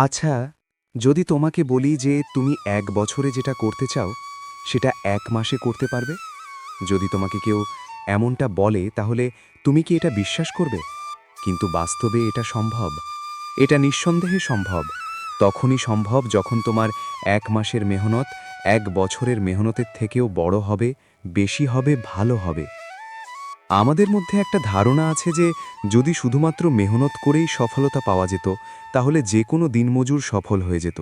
আচ্ছা, যদি তোমাকে বলি যে তুমি ১ বছরে যেটা করতে চাও, সেটা ১ মাসে করতে পারবে? যদি তোমাকে কেউ এমনটা বলে তাহলে তুমি কি এটা বিশ্বাস করবে? কিন্তু বাস্তবে এটা সম্ভব। এটা নিঃসন্দেহে সম্ভব। তখনই সম্ভব যখন তোমার ১ মাসের মেহনত ১ বছরের মেহনতের থেকেও বড় হবে, বেশি হবে, ভালো হবে। আমাদের মধ্যে একটা ধারণা আছে যে যদি শুধুমাত্র মেহনত করেই সফলতা পাওয়া যেত তাহলে যে কোনো দিনমজুর সফল হয়ে যেত।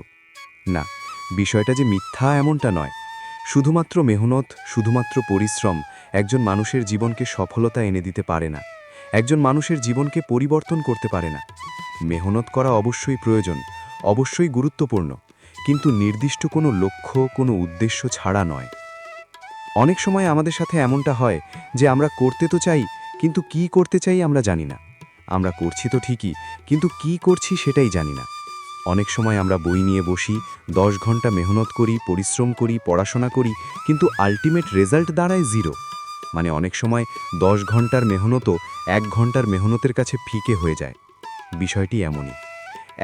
না, বিষয়টা যে মিথ্যা এমনটা নয়। শুধুমাত্র মেহনত, শুধুমাত্র পরিশ্রম একজন মানুষের জীবনকে সফলতা এনে দিতে পারে না। একজন মানুষের জীবনকে পরিবর্তন করতে পারে না। মেহনত করা অবশ্যই প্রয়োজন, অবশ্যই গুরুত্বপূর্ণ, কিন্তু নির্দিষ্ট কোনো লক্ষ্য, কোনো উদ্দেশ্য ছাড়া নয়। অনেক সময় আমাদের সাথে এমনটা হয় যে আমরা করতে তো চাই, কিন্তু কি করতে চাই আমরা জানি না। আমরা করছি তো ঠিকই, কিন্তু কি করছি সেটাই জানি না। অনেক সময় আমরা বই নিয়ে বসি, ১০ ঘন্টা মেহনত করি, পরিশ্রম করি, পড়াশোনা করি, কিন্তু আল্টিমেট রেজাল্ট দাঁড়ায় 0। মানে অনেক সময় ১০ ঘন্টার মেহনতও ১ ঘন্টার মেহনতের কাছে ফিকে হয়ে যায়। বিষয়টি এমনই।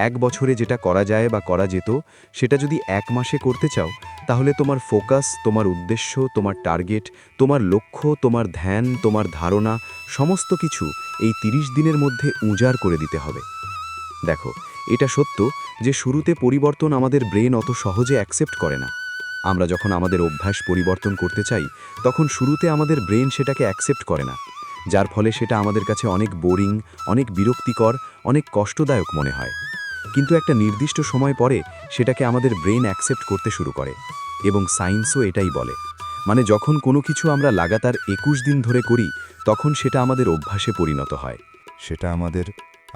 ১ বছরে যেটা করা যায় বা করা যেত, সেটা যদি ১ মাসে করতে চাও, তাহলে তোমার ফোকাস, তোমার উদ্দেশ্য, তোমার টার্গেট, তোমার লক্ষ্য, তোমার ধ্যান, তোমার ধারণা, সমস্ত কিছু এই ৩০ দিনের মধ্যে উজাড় করে দিতে হবে। দেখো, এটা সত্য যে শুরুতে পরিবর্তন আমাদের ব্রেন অত সহজে অ্যাকসেপ্ট করে না। আমরা যখন আমাদের অভ্যাস পরিবর্তন করতে চাই, তখন শুরুতে আমাদের ব্রেন সেটাকে অ্যাকসেপ্ট করে না, যার ফলে সেটা আমাদের কাছে অনেক বোরিং, অনেক বিরক্তিকর, অনেক কষ্টদায়ক মনে হয়। কিন্তু একটা নির্দিষ্ট সময় পরে সেটাকে আমাদের ব্রেন অ্যাকসেপ্ট করতে শুরু করে, এবং সায়েন্সও এটাই বলে। মানে যখন কোনো কিছু আমরা লাগাতার ২১ দিন ধরে করি, তখন সেটা আমাদের অভ্যাসে পরিণত হয়। সেটা আমাদের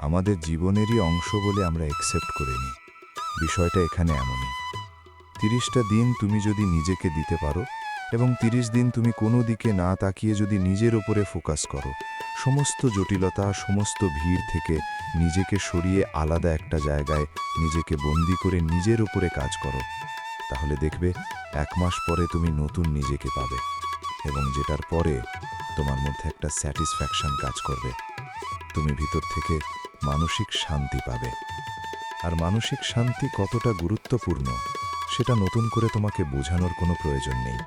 আমাদের জীবনেরই অংশ বলে আমরা অ্যাকসেপ্ট করে নিই। বিষয়টা এখানে এমনই। ৩০টা দিন তুমি যদি নিজেকে দিতে পারো এবং ৩০ দিন তুমি কোনো দিকে না তাকিয়ে যদি নিজের ওপরে ফোকাস করো, সমস্ত জটিলতা, সমস্ত ভিড় থেকে নিজেকে সরিয়ে আলাদা একটা জায়গায় নিজেকে বন্দি করে নিজের ওপরে কাজ করো, তাহলে দেখবে ১ মাস পরে তুমি নতুন নিজেকে পাবে, এবং যেটার পরে তোমার মধ্যে একটা স্যাটিসফ্যাকশন কাজ করবে। তুমি ভিতর থেকে মানসিক শান্তি পাবে। আর মানসিক শান্তি কতটা গুরুত্বপূর্ণ সেটা নতুন করে তোমাকে বোঝানোর কোনো প্রয়োজন নেই।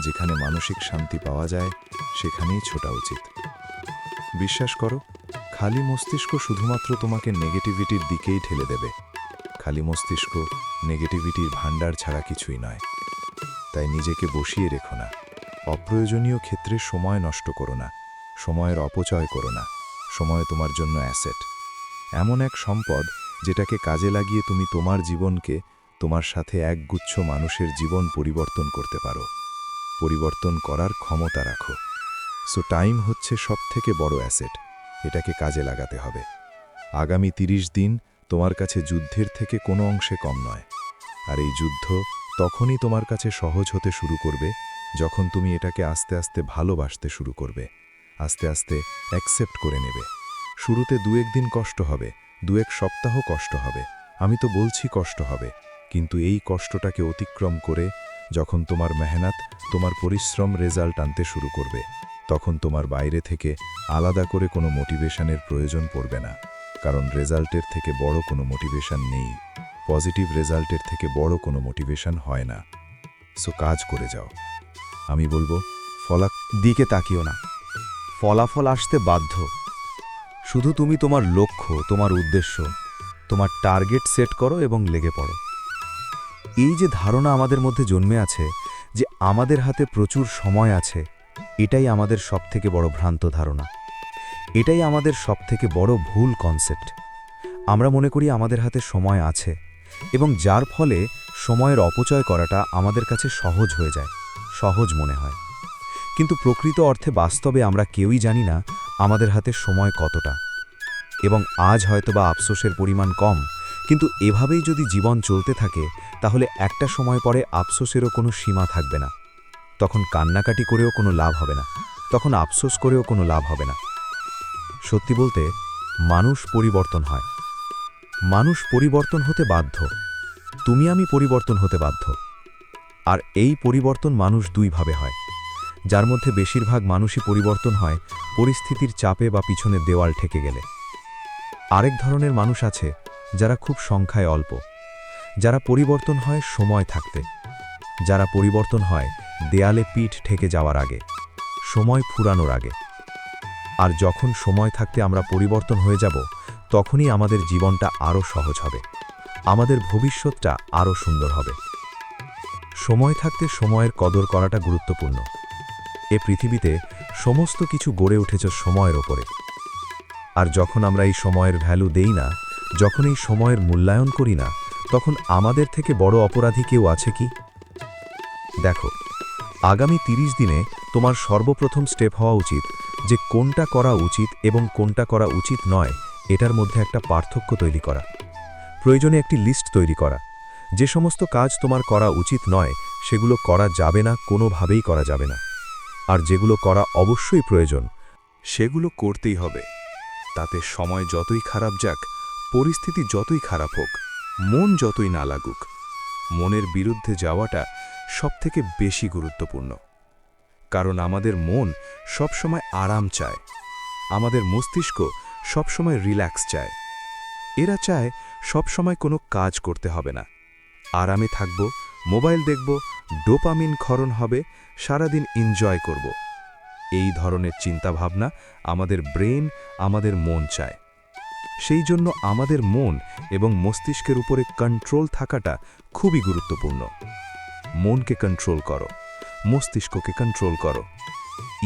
যেখানে মানসিক শান্তি পাওয়া যায় সেখানেই ছোটা উচিত। বিশ্বাস করো, খালি মস্তিষ্ক শুধুমাত্র তোমাকে নেগেটিভিটির দিকেই ঠেলে দেবে। খালি মস্তিষ্ক নেগেটিভিটির ভাণ্ডার ছাড়া কিছুই নয়। তাই নিজেকে বসিয়ে রেখো না। অপ্রয়োজনীয় ক্ষেত্রে সময় নষ্ট করো না। সময়ের অপচয় করো না। সময় তোমার জন্য অ্যাসেট, এমন এক সম্পদ যেটাকে কাজে লাগিয়ে তুমি তোমার জীবনকে, তোমার সাথে একগুচ্ছ মানুষের জীবন পরিবর্তন করতে পারো। পরিবর্তন করার ক্ষমতা রাখো। সো টাইম হচ্ছে সবথেকে বড় অ্যাসেট, এটাকে কাজে লাগাতে হবে। আগামী ৩০ দিন তোমার কাছে যুদ্ধের থেকে কোনো অংশে কম নয়। আর এই যুদ্ধ তখনই তোমার কাছে সহজ হতে শুরু করবে যখন তুমি এটাকে আস্তে আস্তে ভালোবাসতে শুরু করবে, আস্তে আস্তে অ্যাকসেপ্ট করে নেবে। শুরুতে ২-১ দিন কষ্ট হবে, ২-১ সপ্তাহ কষ্ট হবে, আমি তো বলছি কষ্ট হবে, কিন্তু এই কষ্টটাকে অতিক্রম করে যখন তোমার মেহনত, তোমার পরিশ্রম রেজাল্ট আনতে শুরু করবে, তখন তোমার বাইরে থেকে আলাদা করে কোনো মোটিভেশনের প্রয়োজন পড়বে না। কারণ রেজাল্টের থেকে বড় কোনো মোটিভেশন নেই। পজিটিভ রেজাল্টের থেকে বড় কোনো মোটিভেশন হয় না। সো কাজ করে যাও। আমি বলবো, দিকে তাকিও না। ফলাফল আসতে বাধ্য। শুধু তুমি তোমার লক্ষ্য, তোমার উদ্দেশ্য, তোমার টার্গেট সেট করো এবং লেগে পড়ো। এই যে ধারণা আমাদের মধ্যে জন্মে আছে যে আমাদের হাতে প্রচুর সময় আছে, এটাই আমাদের সবথেকে বড় ভ্রান্ত ধারণা। এটাই আমাদের সবথেকে বড় ভুল কনসেপ্ট। আমরা মনে করি আমাদের হাতে সময় আছে, এবং যার ফলে সময়ের অপচয় করাটা আমাদের কাছে সহজ হয়ে যায়, সহজ মনে হয়। কিন্তু প্রকৃত অর্থে বাস্তবে আমরা কেউই জানি না আমাদের হাতে সময় কতটা। এবং আজ হয়তোবা আফসোসের পরিমাণ কম, কিন্তু এভাবেই যদি জীবন চলতে থাকে তাহলে একটা সময় পরে আফসোসেরও কোনো সীমা থাকবে না। তখন কান্নাকাটি করেও কোনো লাভ হবে না, তখন আফসোস করেও কোনো লাভ হবে না। সত্যি বলতে, মানুষ পরিবর্তন হয়। মানুষ পরিবর্তন হতে বাধ্য। তুমি আমি পরিবর্তন হতে বাধ্য। আর এই পরিবর্তন মানুষ দুইভাবে হয়, যার মধ্যে বেশিরভাগ মানুষই পরিবর্তন হয় পরিস্থিতির চাপে বা পিছনে দেওয়াল ঠেকে গেলে। আরেক ধরনের মানুষ আছে যারা খুব সংখ্যায় অল্প, যারা পরিবর্তন হয় সময় থাকতে, যারা পরিবর্তন হয় দেয়ালে পিঠ ঠেকে যাওয়ার আগে, সময় ফুরানোর আগে। আর যখন সময় থাকতে আমরা পরিবর্তন হয়ে যাব, তখনই আমাদের জীবনটা আরও সহজ হবে, আমাদের ভবিষ্যৎটা আরও সুন্দর হবে। সময় থাকতে সময়ের কদর করাটা গুরুত্বপূর্ণ। এ পৃথিবীতে সমস্ত কিছু গড়ে উঠেছে সময়ের ওপরে। আর যখন আমরা এই সময়ের ভ্যালু দেই না, যখন এই সময়ের মূল্যায়ন করি না, তখন আমাদের থেকে বড় অপরাধী কেউ আছে কি? দেখো, আগামী 30 দিনে তোমার সর্বপ্রথম স্টেপ হওয়া উচিত যে কোনটা করা উচিত এবং কোনটা করা উচিত নয়, এটার মধ্যে একটা পার্থক্য তৈরি করা। প্রয়োজনে একটি লিস্ট তৈরি করা। যে সমস্ত কাজ তোমার করা উচিত নয়, সেগুলো করা যাবে না, কোনোভাবেই করা যাবে না। আর যেগুলো করা অবশ্যই প্রয়োজন, সেগুলো করতেই হবে। তাতে সময় যতই খারাপ যাক, পরিস্থিতি যতই খারাপ হোক, মন যতই না লাগুক, মনের বিরুদ্ধে যাওয়াটা সবথেকে বেশি গুরুত্বপূর্ণ। কারণ আমাদের মন সবসময় আরাম চায়, আমাদের মস্তিষ্ক সবসময় রিল্যাক্স চায়। এরা চায় সবসময় কোনো কাজ করতে হবে না, আরামে থাকব, মোবাইল দেখব, ডোপামিন ক্ষরণ হবে, সারাদিন এনজয় করব। এই ধরনের চিন্তাভাবনা আমাদের ব্রেন, আমাদের মন চায়। সেই জন্য আমাদের মন এবং মস্তিষ্কের উপরে কন্ট্রোল থাকাটা খুবই গুরুত্বপূর্ণ। মনকে কন্ট্রোল করো, মস্তিষ্ককে কন্ট্রোল করো।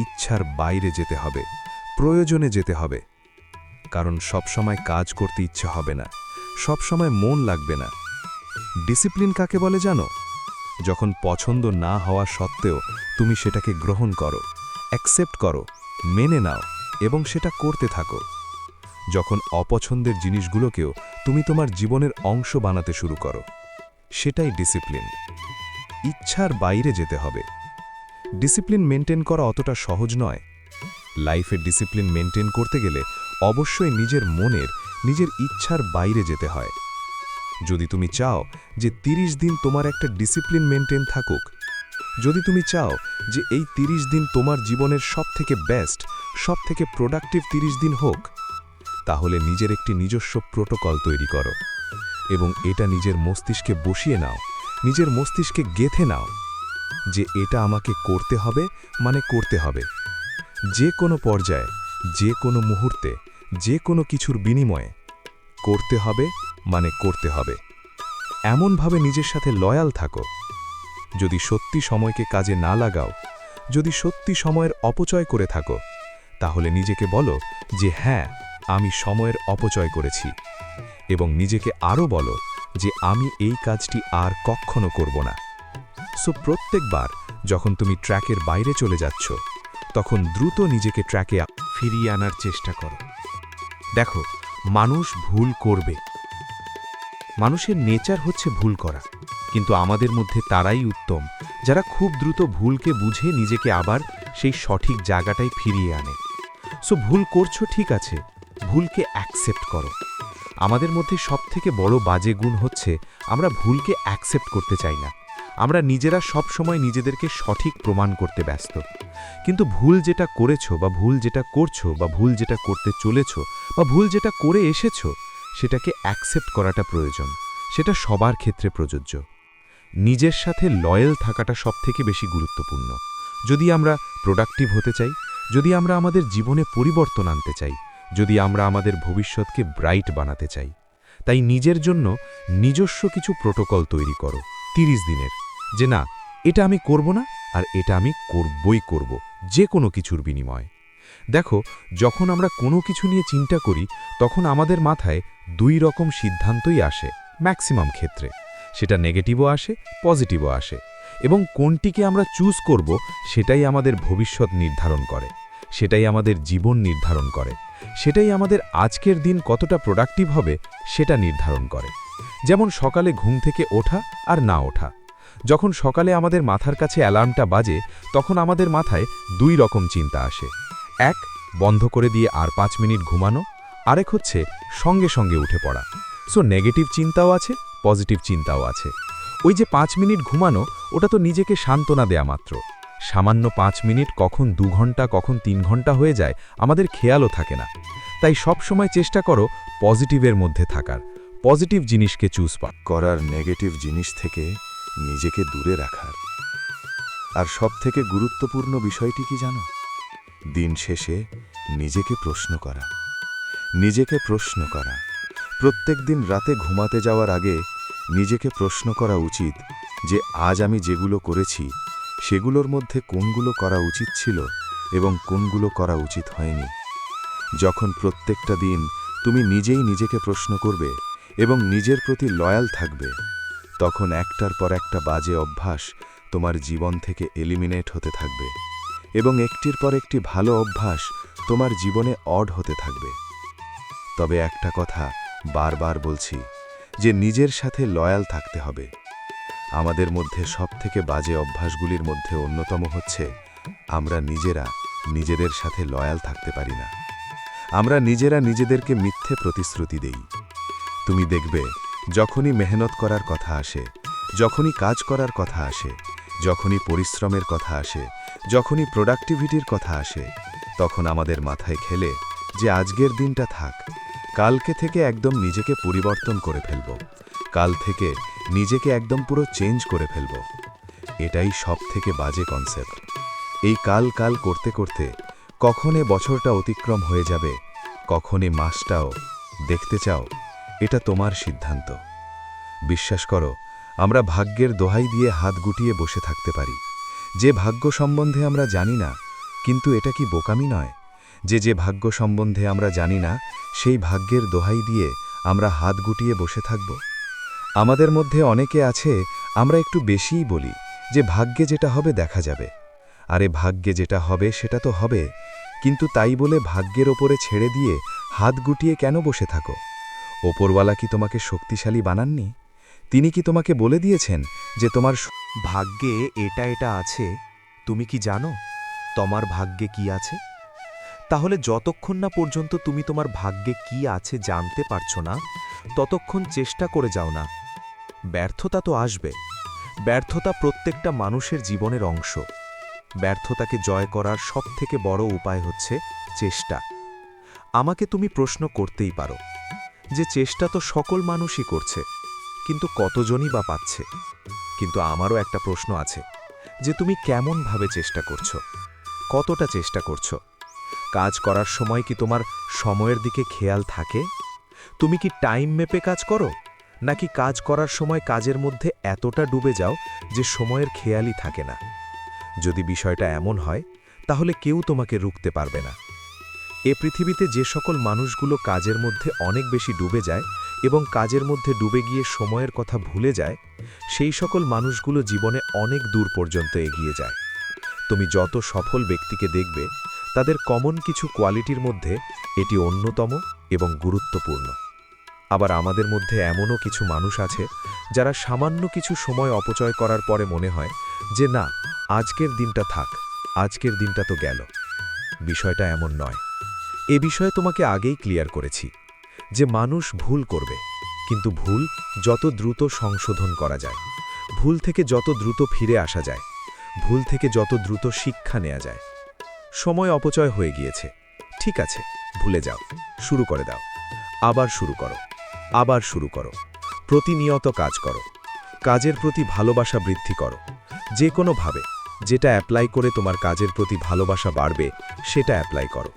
ইচ্ছার বাইরে যেতে হবে, প্রয়োজনে যেতে হবে। কারণ সবসময় কাজ করতে ইচ্ছে হবে না, সবসময় মন লাগবে না। ডিসিপ্লিন কাকে বলে জানো? যখন পছন্দ না হওয়া সত্ত্বেও তুমি সেটাকে গ্রহণ করো, অ্যাকসেপ্ট করো, মেনে নাও এবং সেটা করতে থাকো। যখন অপছন্দের জিনিসগুলোকেও তুমি তোমার জীবনের অংশ বানাতে শুরু করো, সেটাই ডিসিপ্লিন। ইচ্ছার বাইরে যেতে হবে। ডিসিপ্লিন মেনটেন করা অতটা সহজ নয়। লাইফে ডিসিপ্লিন মেনটেন করতে গেলে অবশ্যই নিজের মনের, নিজের ইচ্ছার বাইরে যেতে হয়। যদি তুমি চাও যে 30 দিন তোমার একটা ডিসিপ্লিন মেনটেন থাকুক, যদি তুমি চাও যে এই 30 দিন তোমার জীবনের সবথেকে বেস্ট, সবথেকে প্রোডাক্টিভ 30 দিন হোক, তাহলে নিজের একটি নিজস্ব প্রোটোকল তৈরি করো এবং এটা নিজের মস্তিষ্কে বসিয়ে নাও, নিজের মস্তিষ্কে গেঁথে নাও যে এটা আমাকে করতে হবে, মানে করতে হবে। যে কোনো পর্যায়ে, যে কোনো মুহূর্তে, যে কোনো কিছুর বিনিময়ে করতে হবে, মানে করতে হবে। এমনভাবে নিজের সাথে লয়াল থাকো। যদি সত্যি সময়কে কাজে না লাগাও, যদি সত্যি সময়ের অপচয় করে থাকো, তাহলে নিজেকে বলো যে হ্যাঁ, আমি সময়ের অপচয় করেছি। এবং নিজেকে আরও বলো যে আমি এই কাজটি আর কখনো করব না। সো প্রত্যেকবার যখন তুমি ট্র্যাকের বাইরে চলে যাচ্ছ, তখন দ্রুত নিজেকে ট্র্যাকে ফিরিয়ে আনার চেষ্টা করো। দেখো, মানুষ ভুল করবে। মানুষের নেচার হচ্ছে ভুল করা, কিন্তু আমাদের মধ্যে তারাই উত্তম যারা খুব দ্রুত ভুলকে বুঝে নিজেকে আবার সেই সঠিক জায়গাটায় ফিরিয়ে আনে। সো ভুল করছো, ঠিক আছে, ভুলকে অ্যাকসেপ্ট করো। আমাদের মধ্যে সবথেকে বড় বাজে গুণ হচ্ছে আমরা ভুলকে অ্যাকসেপ্ট করতে চাই না। আমরা নিজেরা সব সময় নিজেদেরকে সঠিক প্রমাণ করতে ব্যস্ত। কিন্তু ভুল যেটা করেছো বা ভুল যেটা করছো বা ভুল যেটা করতে চলেছো বা ভুল যেটা করে এসেছো, সেটাকে অ্যাকসেপ্ট করাটা প্রয়োজন। সেটা সবার ক্ষেত্রে প্রযোজ্য। নিজের সাথে লয়াল থাকাটা সবথেকে বেশি গুরুত্বপূর্ণ। যদি আমরা প্রোডাক্টিভ হতে চাই, যদি আমরা আমাদের জীবনে পরিবর্তন আনতে চাই, যদি আমরা আমাদের ভবিষ্যৎকে ব্রাইট বানাতে চাই, তাই নিজের জন্য নিজস্ব কিছু প্রোটোকল তৈরি করো 30 দিনের, যে না, এটা আমি করব না আর এটা আমি করবই করব, যে কোনো কিছুর বিনিময়ে। দেখো, যখন আমরা কোনো কিছু নিয়ে চিন্তা করি, তখন আমাদের মাথায় 2 রকম সিদ্ধান্তই আসে ম্যাক্সিমাম ক্ষেত্রে। সেটা নেগেটিভও আসে, পজিটিভও আসে। এবং কোনটিকে আমরা চুজ করব, সেটাই আমাদের ভবিষ্যৎ নির্ধারণ করে, সেটাই আমাদের জীবন নির্ধারণ করে, সেটাই আমাদের আজকের দিন কতটা প্রোডাক্টিভ হবে সেটা নির্ধারণ করে। যেমন সকালে ঘুম থেকে ওঠা আর না ওঠা। যখন সকালে আমাদের মাথার কাছে অ্যালার্মটা বাজে, তখন আমাদের মাথায় 2 রকম চিন্তা আসে। এক, বন্ধ করে দিয়ে আর 5 মিনিট ঘুমানো, আরেক হচ্ছে সঙ্গে সঙ্গে উঠে পড়া। সো নেগেটিভ চিন্তাও আছে, পজিটিভ চিন্তাও আছে। ওই যে 5 মিনিট ঘুমানো, ওটা তো নিজেকে সান্ত্বনা দেয়া মাত্র। সামান্য 5 মিনিট কখন 2 ঘন্টা, কখন 3 ঘন্টা হয়ে যায় আমাদের খেয়ালও থাকে না। তাই সব সময় চেষ্টা করো পজিটিভের মধ্যে থাকার, পজিটিভ জিনিসকে চুজ করার নেগেটিভ জিনিস থেকে নিজেকে দূরে রাখার। আর সবথেকে গুরুত্বপূর্ণ বিষয়টি কি জানো? দিন শেষে নিজেকে প্রশ্ন করা। নিজেকে প্রশ্ন করা। প্রত্যেক দিন রাতে ঘুমাতে যাওয়ার আগে নিজেকে প্রশ্ন করা উচিত যে আজ আমি যেগুলো করেছি সেগুলোর মধ্যে কোনগুলো করা উচিত ছিল এবং কোনগুলো করা উচিত হয়নি। যখন প্রত্যেকটা দিন তুমি নিজেই নিজেকে প্রশ্ন করবে এবং নিজের প্রতি লয়াল থাকবে, তখন একটার পর একটা বাজে অভ্যাস তোমার জীবন থেকে এলিমিনেট হতে থাকবে এবং একটির পর একটি ভালো অভ্যাস তোমার জীবনে অড হতে থাকবে। তবে একটা কথা বারবার বলছি যে নিজের সাথে লয়াল থাকতে হবে। আমাদের মধ্যে সবথেকে বাজে অভ্যাসগুলির মধ্যে অন্যতম হচ্ছে আমরা নিজেরা নিজেদের সাথে লয়াল থাকতে পারি না। আমরা নিজেরা নিজেদেরকে মিথ্যে প্রতিশ্রুতি দেই। তুমি দেখবে যখনই মেহনত করার কথা আসে, যখনই কাজ করার কথা আসে, যখনই পরিশ্রমের কথা আসে, যখনই প্রোডাক্টিভিটির কথা আসে, তখন আমাদের মাথায় খেলে যে আজকের দিনটা থাক, কালকে থেকে একদম নিজেকে পরিবর্তন করে ফেলব, কাল থেকে নিজেকে একদম পুরো চেঞ্জ করে ফেলব। এটাই সবথেকে বাজে কনসেপ্ট। এই কাল কাল করতে করতে কখনে বছরটা অতিক্রম হয়ে যাবে, কখনে মাসটাও। দেখতে চাও? এটা তোমার সিদ্ধান্ত। বিশ্বাস করো, আমরা ভাগ্যের দোহাই দিয়ে হাত গুটিয়ে বসে থাকতে পারি। যে ভাগ্য সম্বন্ধে আমরা জানি না, কিন্তু এটা কি বোকামি নয় যে ভাগ্য সম্বন্ধে আমরা জানি না সেই ভাগ্যের দোহাই দিয়ে আমরা হাত গুটিয়ে বসে থাকব? আমাদের মধ্যে অনেকে আছে আমরা একটু বেশিই বলি যে ভাগ্যে যেটা হবে দেখা যাবে। আরে ভাগ্যে যেটা হবে সেটা তো হবে, কিন্তু তাই বলে ভাগ্যের ওপরে ছেড়ে দিয়ে হাত গুটিয়ে কেন বসে থাকো? ওপরওয়ালা কি তোমাকে শক্তিশালী বানাননি? তিনি কি তোমাকে বলে দিয়েছেন যে তোমার ভাগ্যে এটা এটা আছে? তুমি কি জানো তোমার ভাগ্যে কি আছে? তাহলে যতক্ষণ না পর্যন্ত তুমি তোমার ভাগ্যে কি আছে জানতে পারছো না, ততক্ষণ চেষ্টা করে যাও না। ব্যর্থতা তো আসবে। ব্যর্থতা প্রত্যেকটা মানুষের জীবনের অংশ। ব্যর্থতাকে জয় করার সবথেকে বড় উপায় হচ্ছে চেষ্টা। আমাকে তুমি প্রশ্ন করতেই পারো যে চেষ্টা তো সকল মানুষই করছে, কিন্তু কতজনই বা পাচ্ছে? কিন্তু আমারও একটা প্রশ্ন আছে যে তুমি কেমনভাবে চেষ্টা করছো, কতটা চেষ্টা করছো? কাজ করার সময় কি তোমার সময়ের দিকে খেয়াল থাকে? তুমি কি টাইম মেপে কাজ করো, নাকি কাজ করার সময় কাজের মধ্যে এতটা ডুবে যাও যে সময়ের খেয়ালই থাকে না? যদি বিষয়টা এমন হয়, তাহলে কেউ তোমাকে রুখতে পারবে না। এ পৃথিবীতে যে সকল মানুষগুলো কাজের মধ্যে অনেক বেশি ডুবে যায় এবং কাজের মধ্যে ডুবে গিয়ে সময়ের কথা ভুলে যায়, সেই সকল মানুষগুলো জীবনে অনেক দূর পর্যন্ত এগিয়ে যায়। তুমি যত সফল ব্যক্তিকে দেখবে, তাদের কমন কিছু কোয়ালিটির মধ্যে এটি অন্যতম এবং গুরুত্বপূর্ণ। আবার আমাদের মধ্যে এমনও কিছু মানুষ আছে যারা সামান্য কিছু সময় অপচয় করার পরে মনে হয় যে না, আজকের দিনটা থাক, আজকের দিনটা তো গেল। বিষয়টা এমন নয়। এ বিষয়ে তোমাকে আগেই ক্লিয়ার করেছি যে মানুষ ভুল করবে, কিন্তু ভুল যত দ্রুত সংশোধন করা যায়, ভুল থেকে যত দ্রুত ফিরে আসা যায়, ভুল থেকে যত দ্রুত শিক্ষা নেওয়া যায়। সময় অপচয় হয়ে গিয়েছে, ঠিক আছে, ভুলে যাও, শুরু করে দাও, আবার শুরু করো, আবার শুরু করো। প্রতিনিয়ত কাজ করো, কাজের প্রতি ভালোবাসা বৃদ্ধি করো। যে কোনোভাবে যেটা অ্যাপ্লাই করে তোমার কাজের প্রতি ভালোবাসা বাড়বে সেটা অ্যাপ্লাই করো,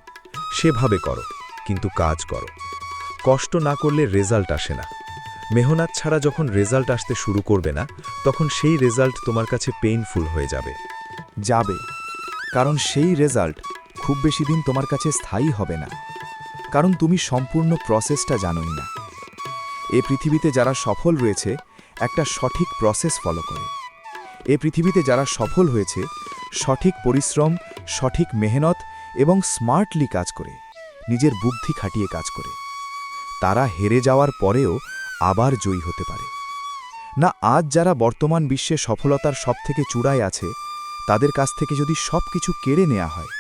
সেভাবে করো, কিন্তু কাজ করো। কষ্ট না করলে রেজাল্ট আসে না। মেহনত ছাড়া যখন রেজাল্ট আসতে শুরু করবে না, তখন সেই রেজাল্ট তোমার কাছে পেইনফুল হয়ে যাবে। কারণ সেই রেজাল্ট খুব বেশি দিন তোমার কাছে স্থায়ী হবে না, কারণ তুমি সম্পূর্ণ প্রসেসটা জানোই না। এ পৃথিবীতে যারা সফল রয়েছে একটা সঠিক প্রসেস ফলো করে। এ পৃথিবীতে যারা সফল হয়েছে সঠিক পরিশ্রম, সঠিক মেহনত এবং স্মার্টলি কাজ করে, নিজের বুদ্ধি খাটিয়ে কাজ করে। তারা হেরে যাওয়ার পরেও আবার জয়ী হতে পারে না। আজ যারা বর্তমান বিশ্বে সফলতার সবথেকে চূড়ায় আছে, তাদের কাছ থেকে যদি সব কিছু কেড়ে নেওয়া হয়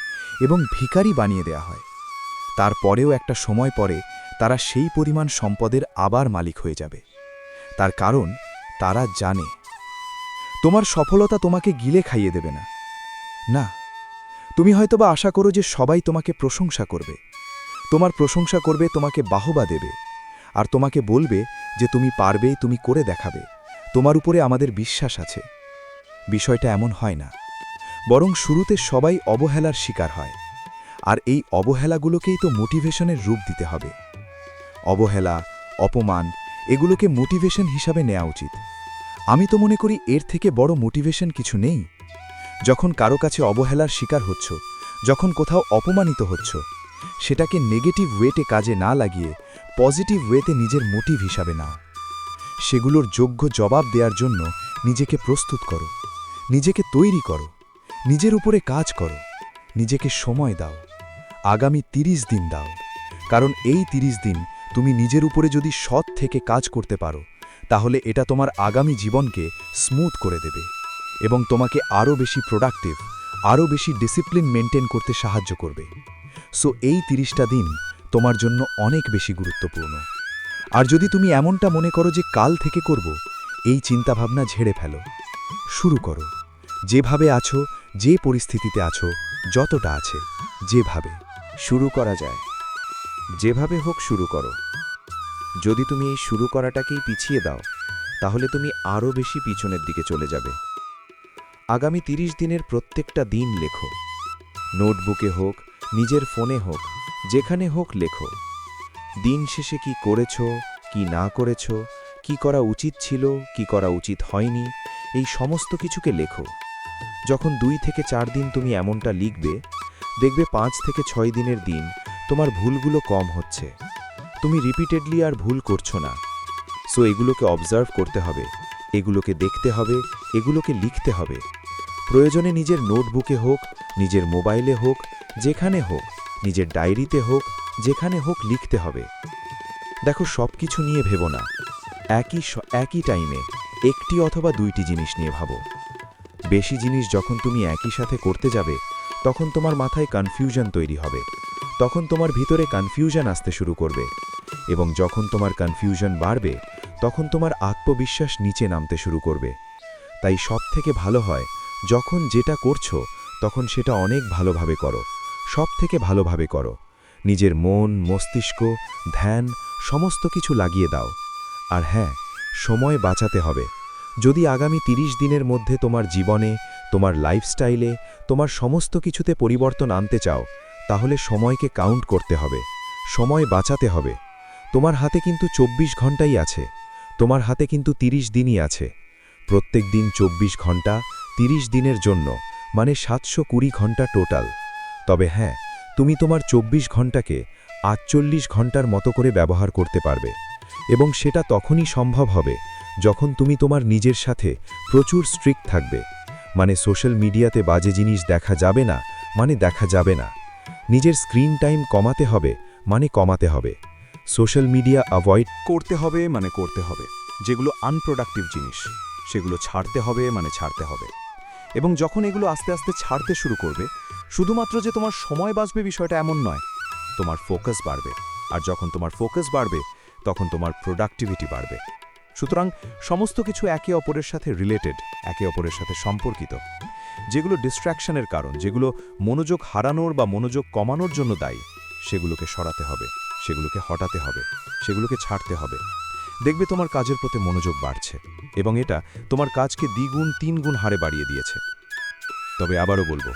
এবং ভিখারি বানিয়ে দেয়া হয়, তারপরেও একটা সময় পরে তারা সেই পরিমাণ সম্পদের আবার মালিক হয়ে যাবে। তার কারণ তারা জানে তোমার সফলতা তোমাকে গিলে খাইয়ে দেবে না। না, তুমি হয়তোবা আশা করো যে সবাই তোমাকে প্রশংসা করবে, তোমার প্রশংসা করবে, তোমাকে বাহবা দেবে। আর তোমাকে বলবে যে তুমি পারবে, তুমি করে দেখাবে, তোমার উপরে আমাদের বিশ্বাস আছে। বিষয়টা এমন হয় না, বরং শুরুতে সবাই অবহেলার শিকার হয়। আর এই অবহেলাগুলোকেই তো মোটিভেশনের রূপ দিতে হবে। অবহেলা, অপমান এগুলোকে মোটিভেশন হিসাবে নেওয়া উচিত। আমি তো মনে করি এর থেকে বড় মোটিভেশন কিছু নেই। যখন কারো কাছে অবহেলার শিকার হচ্ছ, যখন কোথাও অপমানিত হচ্ছ, সেটাকে নেগেটিভ ওয়েতে কাজে না লাগিয়ে পজিটিভ ওয়েতে নিজের মোটিভ হিসাবে নাও। সেগুলোর যোগ্য জবাব দেওয়ার জন্য নিজেকে প্রস্তুত করো, নিজেকে তৈরি করো, নিজের উপরে কাজ করো, নিজেকে সময় দাও। আগামী 30 দিন দাও, কারণ এই 30 দিন তুমি নিজের উপরে যদি সৎ থেকে কাজ করতে পারো, তাহলে এটা তোমার আগামী জীবনকে স্মুথ করে দেবে এবং তোমাকে আরও বেশি প্রোডাক্টিভ, আরও বেশি ডিসিপ্লিন মেনটেন করতে সাহায্য করবে। সো এই 30টা দিন তোমার জন্য অনেক বেশি গুরুত্বপূর্ণ। আর যদি তুমি এমনটা মনে করো যে কাল থেকে করব, এই চিন্তাভাবনা ঝেড়ে ফেলো। শুরু করো, যেভাবে আছো, যে পরিস্থিতিতে আছো, যতটা আছে, যেভাবে শুরু করা যায়, যেভাবে হোক শুরু করো। যদি তুমি এই শুরু করাটাকেই পিছিয়ে দাও, তাহলে তুমি আরও বেশি পিছনের দিকে চলে যাবে। আগামী 30 দিনের প্রত্যেকটা দিন লেখো। নোটবুকে হোক, নিজের ফোনে হোক, যেখানে হোক লেখো। দিন শেষে কি করেছো, কি না করেছো, কি করা উচিত ছিল, কি করা উচিত হয়নি, এই সমস্ত কিছুকে লেখো। যখন 2 থেকে 4 দিন তুমি এমনটা লিখবে, দেখবে 5 থেকে 6 দিনের দিন তোমার ভুলগুলো কম হচ্ছে। তুমি রিপিটেডলি আর ভুল করছো না। সো এগুলোকে অবজার্ভ করতে হবে, এগুলোকে দেখতে হবে, এগুলোকে লিখতে হবে। প্রয়োজনে নিজের নোটবুকে হোক, নিজের মোবাইলে হোক, যেখানে হোক, নিজের ডায়েরিতে হোক, যেখানে হোক লিখতে হবে। দেখো, সব কিছু নিয়ে ভেবো না, একই টাইমে একটি অথবা 2টি জিনিস নিয়ে ভাবো। বেশি জিনিস যখন তুমি একই সাথে করতে যাবে, তখন তোমার মাথায় কনফিউশন তৈরি হবে, তখন তোমার ভিতরে কনফিউশন আসতে শুরু করবে, এবং যখন তোমার কনফিউশন বাড়বে, তখন তোমার আত্মবিশ্বাস নিচে নামতে শুরু করবে। তাই সবথেকে ভালো হয়, যখন যেটা করছো তখন সেটা অনেক ভালোভাবে করো, সবথেকে ভালোভাবে করো। নিজের মন, মস্তিষ্ক, ধ্যান সমস্ত কিছু লাগিয়ে দাও। আর হ্যাঁ, সময় বাঁচাতে হবে। যদি আগামী 30 দিনের মধ্যে তোমার জীবনে, তোমার লাইফস্টাইলে, তোমার সমস্ত কিছুতে পরিবর্তন আনতে চাও, তাহলে সময়কে কাউন্ট করতে হবে, সময় বাঁচাতে হবে। তোমার হাতে কিন্তু 24 ঘন্টাই আছে, তোমার হাতে কিন্তু 30 দিনই আছে। প্রত্যেক দিন 24 ঘন্টা, 30 দিনের জন্য, মানে 720 ঘন্টা টোটাল। তবে হ্যাঁ, তুমি তোমার 24 ঘন্টাকে 48 ঘন্টার মতো করে ব্যবহার করতে পারবে, এবং সেটা তখনই সম্ভব হবে যখন তুমি তোমার নিজের সাথে প্রচুর স্ট্রিক্ট থাকবে। মানে সোশ্যাল মিডিয়াতে বাজে জিনিস দেখা যাবে না, মানে দেখা যাবে না। নিজের স্ক্রিন টাইম কমাতে হবে, মানে কমাতে হবে। সোশ্যাল মিডিয়া অ্যাভয়েড করতে হবে, মানে করতে হবে। যেগুলো আনপ্রোডাক্টিভ জিনিস, সেগুলো ছাড়তে হবে, মানে ছাড়তে হবে। এবং যখন এগুলো আস্তে আস্তে ছাড়তে শুরু করবে, শুধুমাত্র যে তোমার সময় বাঁচবে বিষয়টা এমন নয়, তোমার ফোকাস বাড়বে। আর যখন তোমার ফোকাস বাড়বে, তখন তোমার প্রোডাক্টিভিটি বাড়বে। সুতরাং সমস্ত কিছু একে অপরের সাথে রিলেটেড, একে অপরের সাথে সম্পর্কিত। যেগুলো ডিস্ট্র্যাকশনের কারণ, যেগুলো মনোযোগ হারানোর বা মনোযোগ কমানোর জন্য দায়ী, সেগুলোকে সরাতে হবে, সেগুলোকে হটাতে হবে, সেগুলোকে ছাড়তে হবে। দেখবে তোমার কাজের প্রতি মনোযোগ বাড়ছে, এবং এটা তোমার কাজকে দ্বিগুণ 3 গুণ হারে বাড়িয়ে দিয়েছে। তবে আবারও বলবো,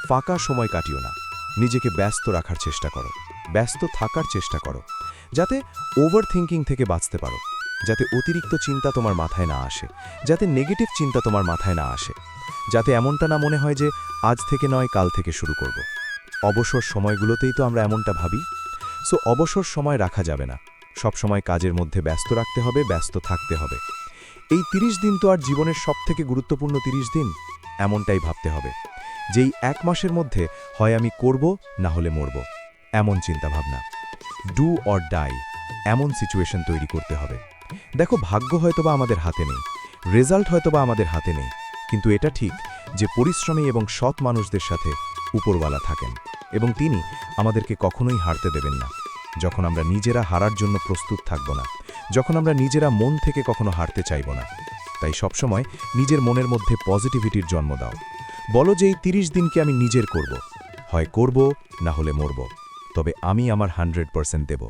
ফাঁকা সময় কাটিও না, নিজেকে ব্যস্ত রাখার চেষ্টা করো, ব্যস্ত থাকার চেষ্টা করো, যাতে ওভার থিঙ্কিং থেকে বাঁচতে পারো, যাতে অতিরিক্ত চিন্তা তোমার মাথায় না আসে, যাতে নেগেটিভ চিন্তা তোমার মাথায় না আসে, যাতে এমনটা না মনে হয় যে আজ থেকে নয় কাল থেকে শুরু করব। অবসর সময়গুলোতেই তো আমরা এমনটা ভাবি। সো অবসর সময় রাখা যাবে না, সব সময় কাজের মধ্যে ব্যস্ত রাখতে হবে, ব্যস্ত থাকতে হবে। এই 30 দিন তো আর জীবনের সবথেকে গুরুত্বপূর্ণ 30 দিন, এমনটাই ভাবতে হবে। যেই 1 মাসের মধ্যে হয় আমি করব, না হলে মরব, এমন চিন্তাভাবনা। ডু অর ডাই, এমন সিচুয়েশন তৈরি করতে হবে। দেখো, ভাগ্য হয়তোবা আমাদের হাতে নেই, রেজাল্ট হয়তোবা আমাদের হাতে নেই, কিন্তু এটা ঠিক যে পরিশ্রমী এবং সৎ মানুষদের সাথে উপরওয়ালা থাকেন, এবং তিনি আমাদেরকে কখনোই হারতে দেবেন না। যখন আমরা নিজেরা হারার জন্য প্রস্তুত থাকব না, যখন আমরা নিজেরা মন থেকে কখনো হারতে চাইব না। তাই সবসময় নিজের মনের মধ্যে পজিটিভিটির জন্ম দাও। বলো যে এই 30 দিনকে আমি নিজের করব, হয় করব, না হলে মরব, তবে আমি আমার 100% দেব।